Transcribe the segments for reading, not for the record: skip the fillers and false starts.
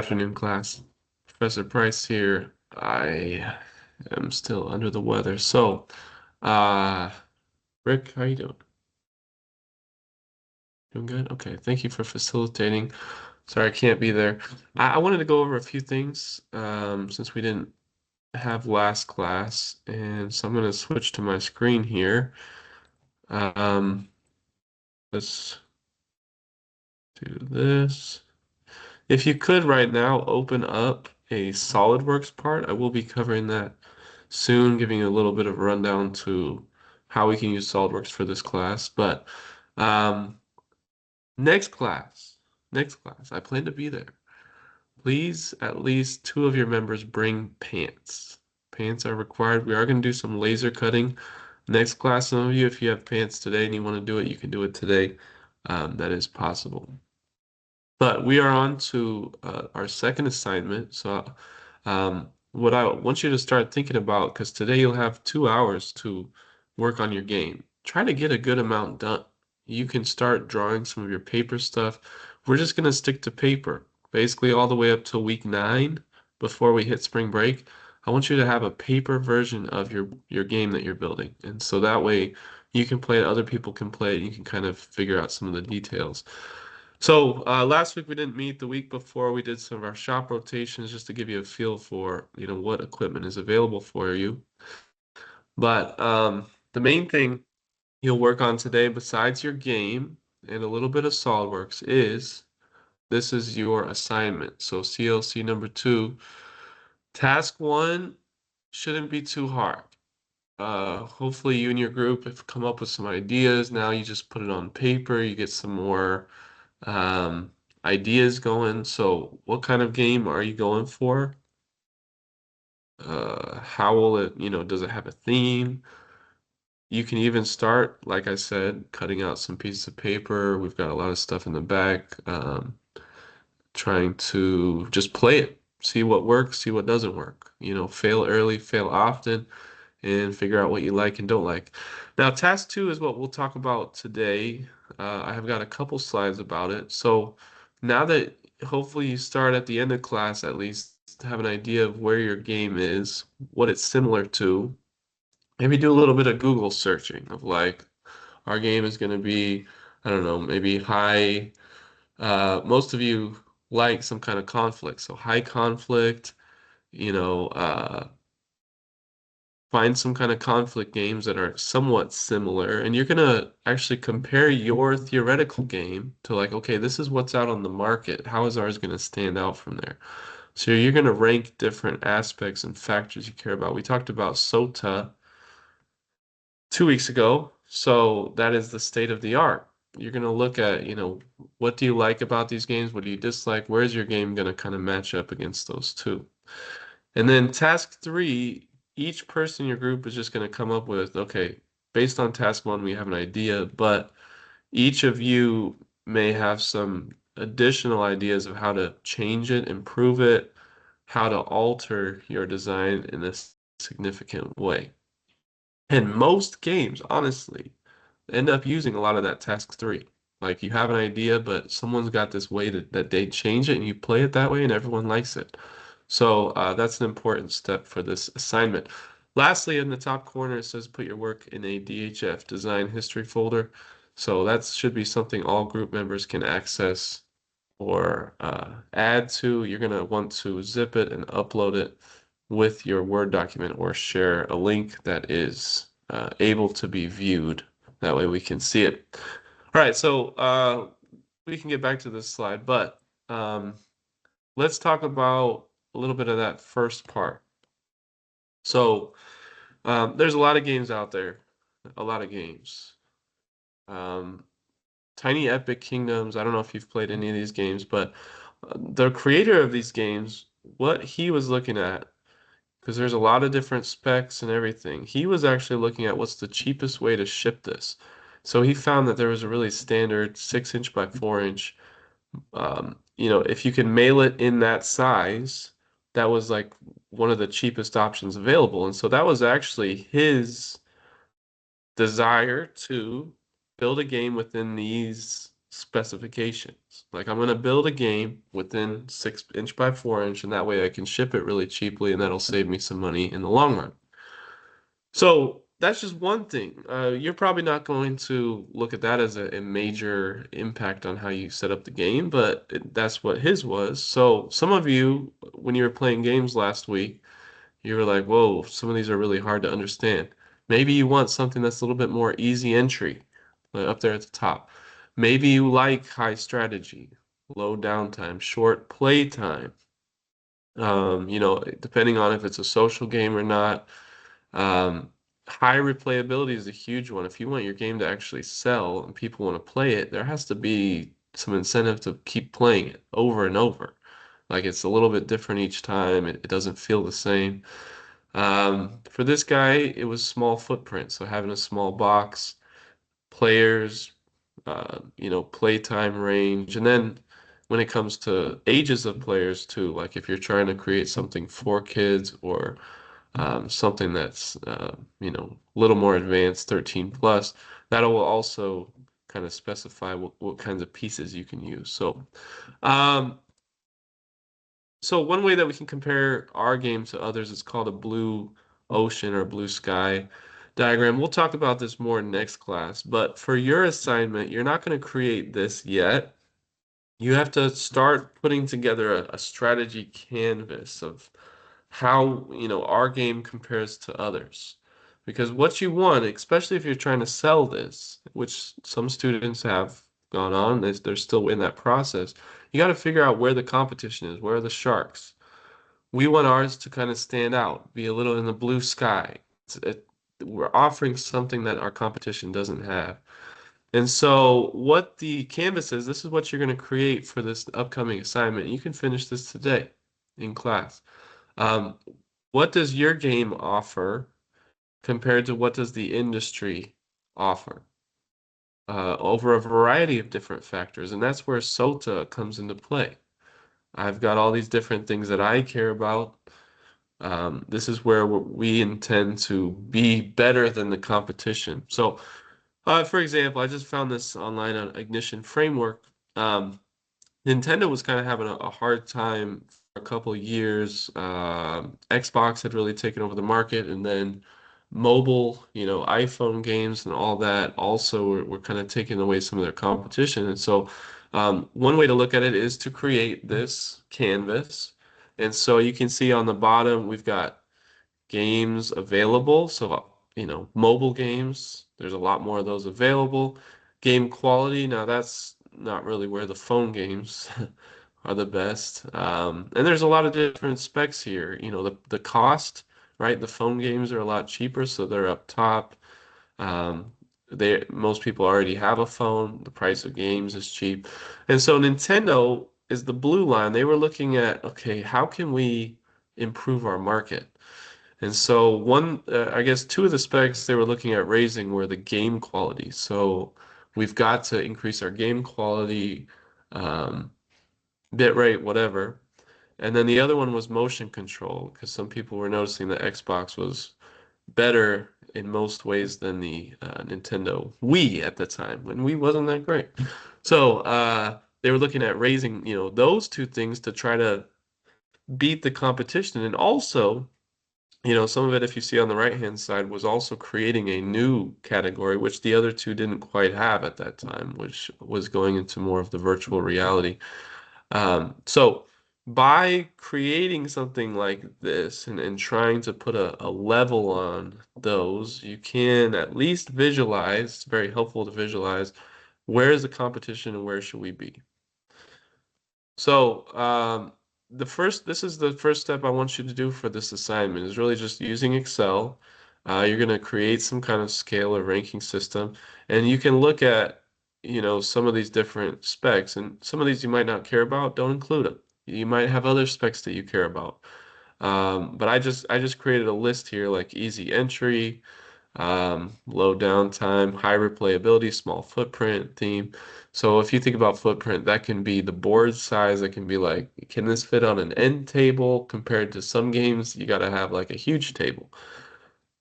Afternoon, class. Professor Price here. I am still under the weather. Uh, Rick, how you doing? Doing good? Okay, thank you for facilitating. Sorry I can't be there. I wanted to go over a few things since we didn't have last class, and so I'm going to switch to my screen here. Um, let's do this. If you could right now open up a SolidWorks part, I will be covering that soon, giving you a little bit of a rundown to how we can use SolidWorks for this class. But um, next class, next class, I plan to be there. Please, at least two of your members bring pants. Pants are required. We are going to do some laser cutting next class. Some of you, if you have pants today and you want to do it, you can do it today. That is possible. But we are on to our second assignment. What I want you to start thinking about, because today you'll have 2 hours to work on your game. Try to get a good amount done. You can start drawing some of your paper stuff. We're just going to stick to paper, basically all the way up till week 9 before we hit spring break. I want you to have a paper version of your game that you're building. And so that way you can play it, other people can play it, you can kind of figure out some of the details. Last week we didn't meet. The week before we did some of our shop rotations just to give you a feel for, what equipment is available for you. But the main thing you'll work on today, besides your game and a little bit of SOLIDWORKS, is this is your assignment. So CLC number 2, task 1 shouldn't be too hard. Hopefully you and your group have come up with some ideas. Now you just put it on paper, you get some more um, ideas going. So what kind of game are you going for? How will it, does it have a theme? You can even start, like I said, cutting out some pieces of paper. We've got a lot of stuff in the back, trying to just play it, see what works, see what doesn't work. Fail early, fail often, and figure out what you like and don't like. Now, task 2 is what we'll talk about today. I have got a couple slides about it. So now that hopefully you start at the end of class at least to have an idea of where your game is, what it's similar to, maybe do a little bit of Google searching of like, our game is going to be, I don't know, maybe high. Most of you like some kind of conflict. So high conflict, you know, uh, find some kind of conflict games that are somewhat similar, and you're gonna actually compare your theoretical game to like, okay, this is what's out on the market. How is ours gonna stand out from there? So you're gonna rank different aspects and factors you care about. We talked about SOTA 2 weeks ago, so that is the state of the art. You're gonna look at, what do you like about these games? What do you dislike? Where's your game gonna kind of match up against those two? And then task 3, each person in your group is just going to come up with, okay, based on task 1, we have an idea, but each of you may have some additional ideas of how to change it, improve it, how to alter your design in a significant way. And most games, honestly, end up using a lot of that task 3. Like you have an idea, but someone's got this way that they change it and you play it that way and everyone likes it. So that's an important step for this assignment. Lastly, in the top corner, it says put your work in a DHF design history folder. So that should be something all group members can access or add to. You're going to want to zip it and upload it with your Word document or share a link that is able to be viewed. That way we can see it. All right, so we can get back to this slide, but let's talk about a little bit of that first part. So there's a lot of games out there, a lot of games. Um, Tiny Epic Kingdoms, I don't know if you've played any of these games, but the creator of these games, what he was looking at, because there's a lot of different specs and everything, he was actually looking at what's the cheapest way to ship this. So he found that there was a really standard 6-inch by 4-inch. If you can mail it in that size, that was like one of the cheapest options available. And so that was actually his desire to build a game within these specifications. Like I'm gonna build a game within 6 inch by 4 inch, and that way I can ship it really cheaply, and that'll save me some money in the long run. So that's just one thing. You're probably not going to look at that as a major impact on how you set up the game, but that's what his was. So some of you, when you were playing games last week, you were like, whoa, some of these are really hard to understand. Maybe you want something that's a little bit more easy entry, like up there at the top. Maybe you like high strategy, low downtime, short play time. Depending on if it's a social game or not. Um, High replayability is a huge one. If you want your game to actually sell and people want to play it, there has to be some incentive to keep playing it over and over. Like it's a little bit different each time. It doesn't feel the same. For this guy, it was small footprint. So having a small box, players, playtime range, and then when it comes to ages of players too, like if you're trying to create something for kids or something that's a little more advanced, 13 plus, that will also kind of specify what kinds of pieces you can use. Um, so one way that we can compare our game to others is called a blue ocean or blue sky diagram. We'll talk about this more in next class, but for your assignment, you're not going to create this yet. You have to start putting together a strategy canvas of how, our game compares to others. Because what you want, especially if you're trying to sell this, which some students have gone on, they're still in that process, you got to figure out where the competition is, where are the sharks. We want ours to kind of stand out, be a little in the blue sky. We're offering something that our competition doesn't have. And so what the canvas is, this is what you're going to create for this upcoming assignment. You can finish this today in class. Um, what does your game offer compared to what does the industry offer? Over a variety of different factors, and that's where SOTA comes into play. I've got all these different things that I care about. This is where we intend to be better than the competition. So, for example, I just found this online on Ignition Framework. Nintendo was kind of having a hard time for a couple of years. Xbox had really taken over the market, and then mobile, iPhone games and all that also were kind of taking away some of their competition. And so, one way to look at it is to create this canvas. And so you can see on the bottom, we've got games available. So, mobile games, there's a lot more of those available. Game quality, now that's not really where the phone games are the best. And there's a lot of different specs here. The cost, right? The phone games are a lot cheaper, so they're up top. Um, most people already have a phone. The price of games is cheap. And so Nintendo is the blue line. They were looking at, okay, how can we improve our market? And so I guess two of the specs they were looking at raising were the game quality. So we've got to increase our game quality, um, bit rate, whatever. And then the other one was motion control, because some people were noticing that Xbox was better in most ways than the Nintendo Wii at the time, when Wii wasn't that great. So they were looking at raising, those two things to try to beat the competition. And also, some of it, if you see on the right-hand side, was also creating a new category, which the other two didn't quite have at that time, which was going into more of the virtual reality. So by creating something like this and trying to put a level on those, you can at least visualize, it's very helpful to visualize, where is the competition and where should we be? So, this is the first step I want you to do for this assignment is really just using Excel. You're going to create some kind of scale or ranking system, and you can look at, some of these different specs, and some of these you might not care about, don't include them. You might have other specs that you care about. But I just created a list here like easy entry, low downtime, high replayability, small footprint theme. So if you think about footprint, that can be the board size. That can be like, can this fit on an end table compared to some games? You got to have like a huge table.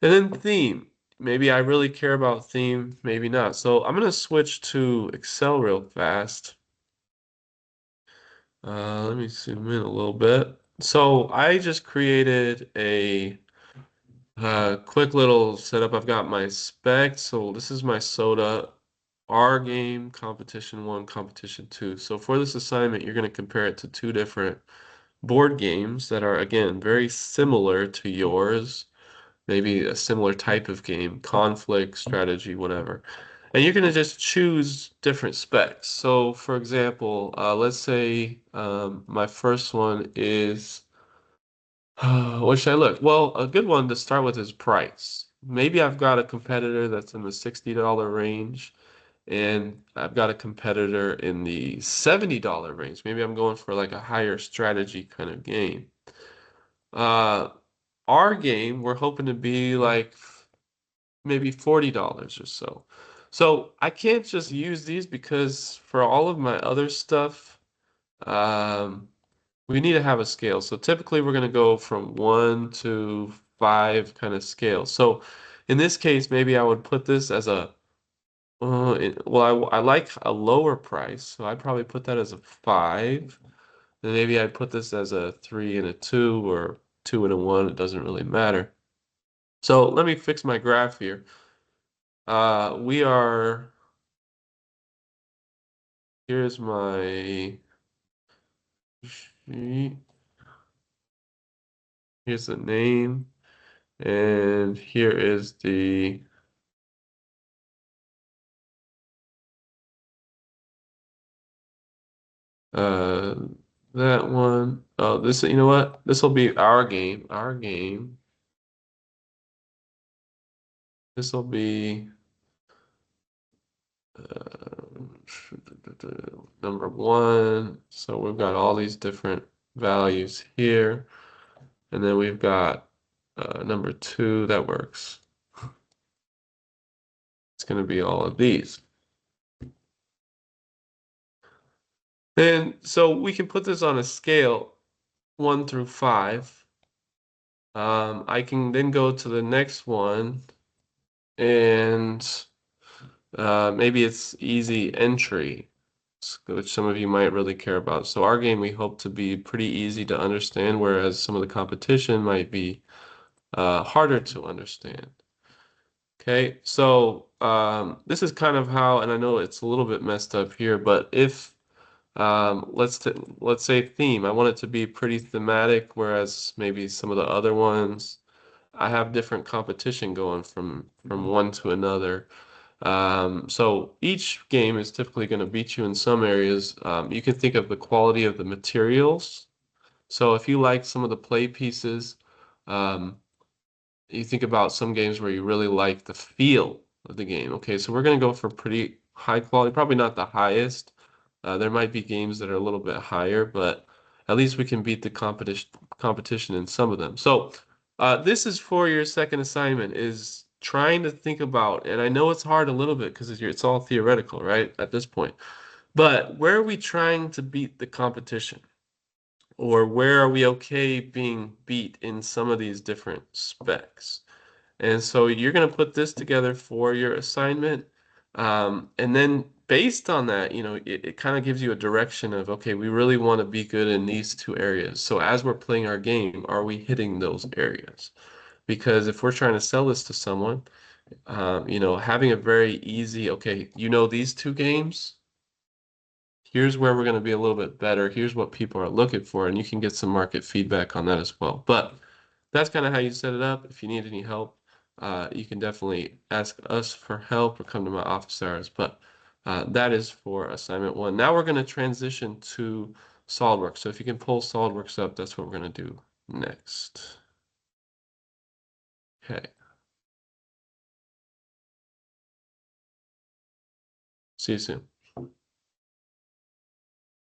And then theme. maybe I really care about theme, maybe not. So I'm gonna switch to Excel real fast. Let me zoom in a little bit. So I just created a quick little setup. I've got my specs. So this is my soda R game, competition one, competition two. So for this assignment, you're going to compare it to two different board games that are, again, very similar to yours. Maybe a similar type of game, conflict, strategy, whatever. And you're going to just choose different specs. So for example, let's say my first one is what should I look? Well, a good one to start with is price. Maybe I've got a competitor that's in the $60 range, and I've got a competitor in the $70 range. Maybe I'm going for like a higher strategy kind of game. Uh, our game, we're hoping to be like maybe $40 or so. So I can't just use these because for all of my other stuff, um, we need to have a scale. So typically we're going to go from 1 to 5 kind of scale. So in this case, maybe I would put this as a, well, I like a lower price. So I'd probably put that as a 5. Then maybe I'd put this as a 3 and a 2 or 2 and a 1. It doesn't really matter. So let me fix my graph here. We are, here's my sheet. Here's the name. And here is the Uh, that one. Oh, this, you know what? This will be our game. Our game. This will be number one. So we've got all these different values here. And then we've got number two. That works. It's going to be all of these. And so we can put this on a scale 1 through 5. I can then go to the next one and maybe it's easy entry, which some of you might really care about. So our game we hope to be pretty easy to understand, whereas some of the competition might be harder to understand. Okay, so this is kind of how, and I know it's a little bit messed up here, but if let's say theme, I want it to be pretty thematic, whereas maybe some of the other ones I have different competition going from one to another. So each game is typically going to beat you in some areas. You can think of the quality of the materials. So if you like some of the play pieces, um, you think about some games where you really like the feel of the game. Okay, so we're going to go for pretty high quality, probably not the highest. There might be games that are a little bit higher, but at least we can beat the competition in some of them. So this is for your second assignment is trying to think about, and I know it's hard a little bit because it's all theoretical, right, at this point. But where are we trying to beat the competition? Or where are we okay being beat in some of these different specs? And so you're going to put this together for your assignment. And then based on that, it kind of gives you a direction of, okay, we really want to be good in these two areas. So as we're playing our game, are we hitting those areas? Because if we're trying to sell this to someone, having a very easy, okay, these two games, here's where we're going to be a little bit better. Here's what people are looking for, and you can get some market feedback on that as well. But that's kind of how you set it up. If you need any help, you can definitely ask us for help or come to my office hours. But that is for assignment one. Now we're going to transition to SOLIDWORKS. So if you can pull SOLIDWORKS up, that's what we're going to do next. Okay. See you soon.